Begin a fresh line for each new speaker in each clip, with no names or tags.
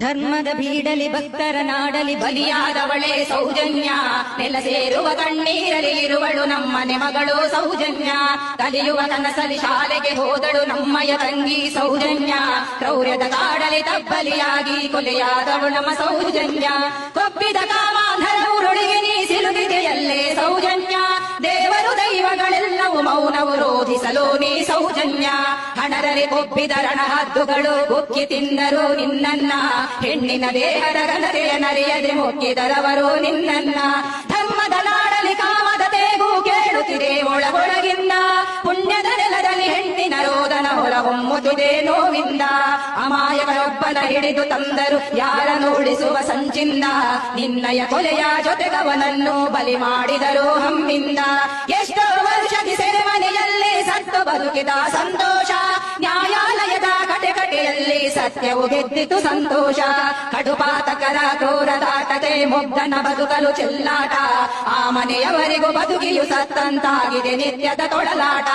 ಧರ್ಮದ ಬೀಡಲಿ ಭಕ್ತರ ನಾಡಲಿ ಬಲಿಯಾದವಳೇ ಸೌಜನ್ಯ. ನೆಲ ಸೇರುವ ಕಣ್ಣೀರಲಿ ಇರುವಳು ನಮ್ಮನೆ ಮಗಳು ಸೌಜನ್ಯ. ಕಲಿಯುವ ಕನಸಲಿ ಶಾಲೆಗೆ ಹೋದಳು ನಮ್ಮಯ ತಂಗಿ ಸೌಜನ್ಯ. ಕ್ರೌರ್ಯದ ಕಾಡಲಿ ತಬ್ಬಲಿಯಾಗಿ ಕೊಲೆಯಾದವಳು ನಮ್ಮ ಸೌಜನ್ಯ. ಕೊಬ್ಬಿದ ಕಾಮಾಂಧರ ಉರುಳಿಗೆ ನೀ ಸಿಲುಕಿದೆಯಲ್ಲೇ ಸೌಜನ್ಯ. ದೇವರು ದೈವಗಳೆಲ್ಲವೂ ಮೌನವು ರೋಧಿಸಲು ನೀ ಸೌಜನ್ಯ. ಹಣರಲ್ಲಿ ಕೊಬ್ಬಿದ ರಣಹದ್ದುಗಳು ಬುಕ್ಕಿ ತಿಂದರು ನಿನ್ನನ್ನ. ಹೆಣ್ಣಿನ ದೇಹದ ಘನತೆಯ ನರಿಯದೆ ಮುಕ್ಕಿದರವರು ನಿನ್ನನ್ನ. ಧರ್ಮದ ನಾಡಲಿ ಕಾಮದ ತೇಗು ಕೇಳುತ್ತಿದೆ ಒಳಗೊಳಗಿಂದ. ಪುಣ್ಯದ ನೆಲದಲ್ಲಿ ಹೆಣ್ಣಿನ ರೋದನ ಹೊರಹೊಮ್ಮುತ್ತಿದೆ ನೋವಿಂದ. ಅಮಾಯಕರೊಬ್ಬನ ಹಿಡಿದು ತಂದರು ಯಾರನ್ನು ಉಳಿಸುವ ಸಂಚಿಂದ. ನಿನ್ನಯ ಕೊಲೆಯ ಜೊತೆಗವನನ್ನು ಬಲಿ ಮಾಡಿದರು ಹಮ್ಮಿಂದ. ಎಷ್ಟೋ ವರ್ಷದಿ ಸೆರೆಮನೆಯಲ್ಲಿ ಸತ್ತು ಬದುಕಿದ ಸಂತೋಷ. ನ್ಯಾಯಾಲಯದ ಕಟೆಕಟೆಯಲ್ಲಿ ಸತ್ಯವು ಗೆದ್ದಿತು ಸಂತೋಷ. ಕಡುಪಾತಕರ ಕ್ರೂರದಾಟತೆ ಮುಗ್ಧನ ಬದುಕಲು ಚೆಲ್ಲಾಟ. ಆ ಮನೆಯವರಿಗೂ ಬದುಕಿಯು ಸತ್ತಂತಾಗಿದೆ ನಿತ್ಯದ ತೊಳಲಾಟ.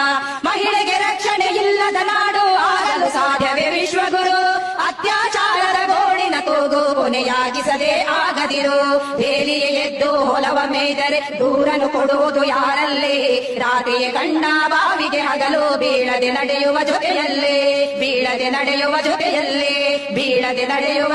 ಮಹಿಳೆಗೆ ರಕ್ಷಣೆ ಇಲ್ಲದ ನಾಡು ಆಗಲು ಸಾಧ್ಯವೇ ವಿಶ್ವಗುರು. ಅತ್ಯಾಚಾರದ ಗೋಳಿನ ಕೂಗು ಕೊನೆಯಾಗಿಸದೆ ಆಗದಿರು. ಬೇಲಿಯೇ ಎದ್ದು ಹೊಲವ ಮೇದರೆ ದೂರನು ಕೊಡುವುದು ಯಾರಲ್ಲಿ. ರಾತ್ರಿಯೇ ಗಂಡ ಬಾವಿಗೆ ಹಗಲು ಬೀಳದೆ ನಡೆಯುವ ಜೊತೆಯಲ್ಲೇ. ಬೀಳದೆ ನಡೆಯುವ ಜೊತೆಯಲ್ಲೇ. ಬೀಳದೆ ನಡೆಯುವ